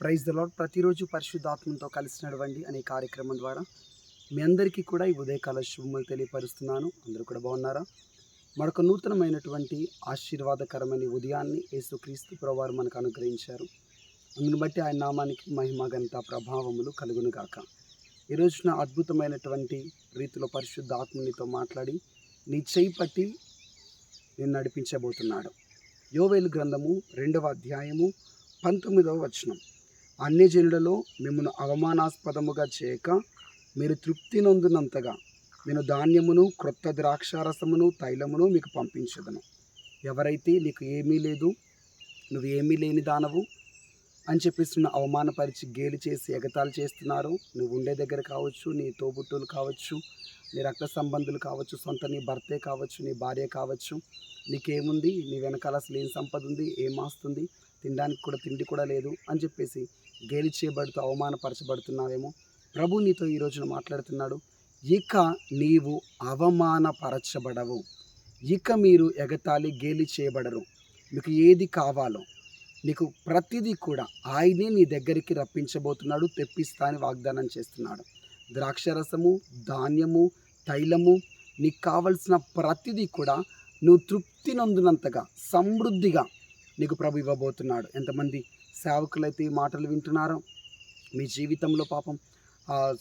Praise the lord. ప్రతిరోజు పరిశుద్ధాత్మతో కలిసి నడవండి అనే కార్యక్రమం ద్వారా మీ అందరికీ కూడా ఈ ఉదయకాల శుభములు తెలియపరుస్తున్నాను. అందరూ కూడా బాగున్నారా? మరొక నూతనమైనటువంటి ఆశీర్వాదకరమైన ఉదయాన్ని యేసుక్రీస్తు ప్రభువారు మనకు అనుగ్రహించారు. అందును బట్టి ఆయన నామానికి మహిమ ఘనత ప్రభావములు కలుగును గాక. ఈ రోజున అద్భుతమైనటువంటి రీతిలో పరిశుద్ధాత్మనితో మాట్లాడి నీ చేయి పట్టి నేను నడిపించబోతున్నాడు. యోవేలు గ్రంథము 2వ అధ్యాయము 19వ వచనం. అన్యజనులలో మిమ్మల్ని అవమానాస్పదముగా చేయక మీరు తృప్తి నొందినంతగా నేను ధాన్యమును, క్రొత్త ద్రాక్షారసమును, తైలమును మీకు పంపించదను. ఎవరైతే నీకు ఏమీ లేదు, నువ్వు ఏమీ లేని దానవు అని చెప్పేసి అవమానపరిచి గేలి చేసి ఎగతాళి చేస్తున్నారు. నువ్వు ఉండే దగ్గర కావచ్చు, నీ తోబుట్టులు కావచ్చు, నీ రక్త సంబంధులు కావచ్చు, సొంత నీ భర్తే కావచ్చు, నీ భార్య కావచ్చు, నీకేముంది, నీ వెనకాల అసలు ఏం సంపద ఉంది, ఏం ఆస్తుంది, తినడానికి కూడా తిండి కూడా లేదు అని చెప్పేసి గేలి చేయబడుతూ అవమానపరచబడుతున్నావేమో. ప్రభు నీతో ఈ రోజున మాట్లాడుతున్నాడు. ఇక నీవు అవమానపరచబడవు, ఇక మీరు ఎగతాళి గేలి చేయబడరు. మీకు ఏది కావాలో నీకు ప్రతిదీ కూడా ఆయనే నీ దగ్గరికి రప్పించబోతున్నాడు, తెప్పిస్తా అని వాగ్దానం చేస్తున్నాడు. ద్రాక్షరసము, ధాన్యము, తైలము, నీకు కావలసిన ప్రతిదీ కూడా నువ్వు తృప్తి నొందినంతగా సమృద్ధిగా నీకు ప్రభు ఇవ్వబోతున్నాడు. ఎంతమంది సేవకులైతే ఈ మాటలు వింటున్నారో, మీ జీవితంలో పాపం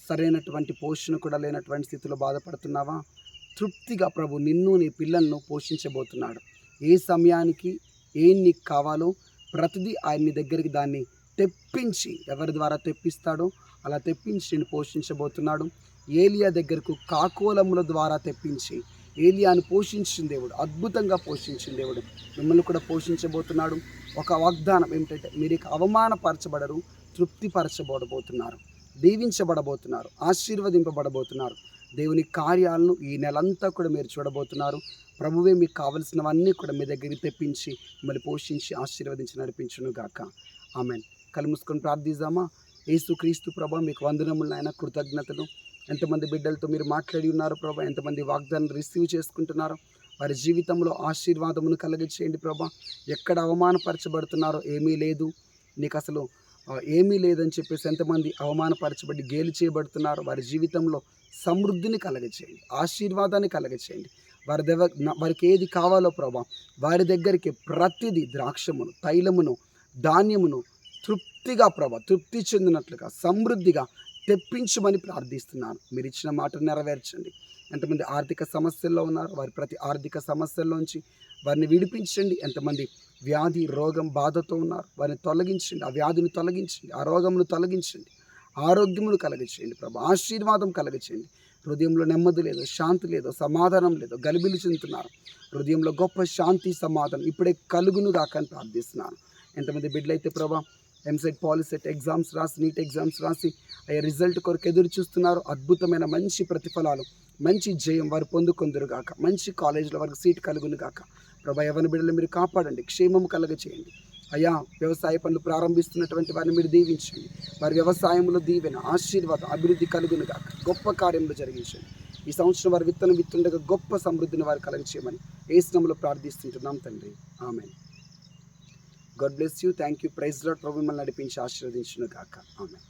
సరైనటువంటి పోషణ కూడా లేనటువంటి స్థితిలో బాధపడుతున్నావా? తృప్తిగా ప్రభు నిన్ను, నీ పిల్లలను పోషించబోతున్నాడు. ఏ సమయానికి ఏం నీకు కావాలో ప్రతిదీ ఆయన నీ దగ్గరికి దాన్ని తెప్పించి, ఎవరి ద్వారా తెప్పిస్తాడో అలా తెప్పించి నేను పోషించబోతున్నాడు. ఏలియా దగ్గరకు కాకోలముల ద్వారా తెప్పించి ఏలియాను పోషించిన దేవుడు, అద్భుతంగా పోషించిన దేవుడు మిమ్మల్ని కూడా పోషించబోతున్నాడు. ఒక వాగ్దానం ఏమిటంటే మీరు ఇక అవమానపరచబడరు, తృప్తిపరచబడబోతున్నారు, దీవించబడబోతున్నారు, ఆశీర్వదింపబడబోతున్నారు. దేవుని కార్యాలను ఈ నెలంతా కూడా మీరు చూడబోతున్నారు. ప్రభువే మీకు కావలసినవన్నీ కూడా మీ దగ్గరికి తెప్పించి మిమ్మల్ని పోషించి ఆశీర్వదించి నడిపించును గాక. ఆమెన్. కళ్ళు మూసుకొని ప్రార్థిద్దామా? యేసుక్రీస్తు ప్రభా, మీకు వందనములు నాయన, కృతజ్ఞతలు. ఎంతమంది బిడ్డలతో మీరు మాట్లాడి ఉన్నారు ప్రభా, ఎంతమంది వాగ్దానం రిసీవ్ చేసుకుంటున్నారో వారి జీవితంలో ఆశీర్వాదమును కలగచేయండి ప్రభా. ఎక్కడ అవమానపరచబడుతున్నారో, ఏమీ లేదు, నీకు అసలు ఏమీ లేదని చెప్పేసి ఎంతమంది అవమానపరచబడి గేలి చేయబడుతున్నారో వారి జీవితంలో సమృద్ధిని కలగచేయండి, ఆశీర్వాదాన్ని కలగచేయండి. వారికి ఏది కావాలో ప్రభా, వారి దగ్గరికి ప్రతిదీ ద్రాక్షమును, తైలమును, ధాన్యమును తృప్తిగా ప్రభా, తృప్తి చెందినట్లుగా సమృద్ధిగా తెప్పించమని ప్రార్థిస్తున్నాను. మీరు ఇచ్చిన మాట నెరవేర్చండి. ఎంతమంది ఆర్థిక సమస్యల్లో ఉన్నారు, వారి ప్రతి ఆర్థిక సమస్యల్లోంచి వారిని విడిపించండి. ఎంతమంది వ్యాధి, రోగం, బాధతో ఉన్నారు, వారిని తొలగించండి. ఆ వ్యాధిని తొలగించండి, ఆ రోగమును తొలగించండి, ఆరోగ్యమును కలగచేయండి ప్రభా, ఆశీర్వాదం కలగచేయండి. హృదయంలో నెమ్మది లేదు, శాంతి లేదు, సమాధానం లేదు, గలిబిలి చెందుతున్నారు. హృదయంలో గొప్ప శాంతి, సమాధానం ఇప్పుడే కలుగును గాక అని ప్రార్థిస్తున్నాను. ఎంతమంది బిడ్డలైతే ప్రభా ఎంసెట్, పాలిసెట్ ఎగ్జామ్స్ రాసి, నీట్ ఎగ్జామ్స్ రాసి అయ్యే రిజల్ట్ కొరకు ఎదురు చూస్తున్నారు. అద్భుతమైన మంచి ప్రతిఫలాలు, మంచి జయం వారు పొందుకొందురు గాక. మంచి కాలేజీలో వారికి సీట్ కలుగును గాక. ప్రభా, యవ్వన బిడ్డలు మీరు కాపాడండి, క్షేమం కలగచేయండి. అయ్యా, వ్యవసాయ పనులు ప్రారంభిస్తున్నటువంటి వారిని మీరు దీవించండి. వారి వ్యవసాయంలో దీవెన, ఆశీర్వాదం, అభివృద్ధి కలుగును గాక. గొప్ప కార్యములు జరిగించండి. ఈ సంవత్సరం వారి విత్తనం విత్తుండగా గొప్ప సమృద్ధిని వారు కలగచేయమని యేసు నామములో ప్రార్థిస్తుంటున్నాం తండ్రి. Amen. God bless you. Thank you. Praise Lord. ప్రభు మిమ్మల్ని నడిపించి ఆశీర్వదించును గాక. ఆమెన్.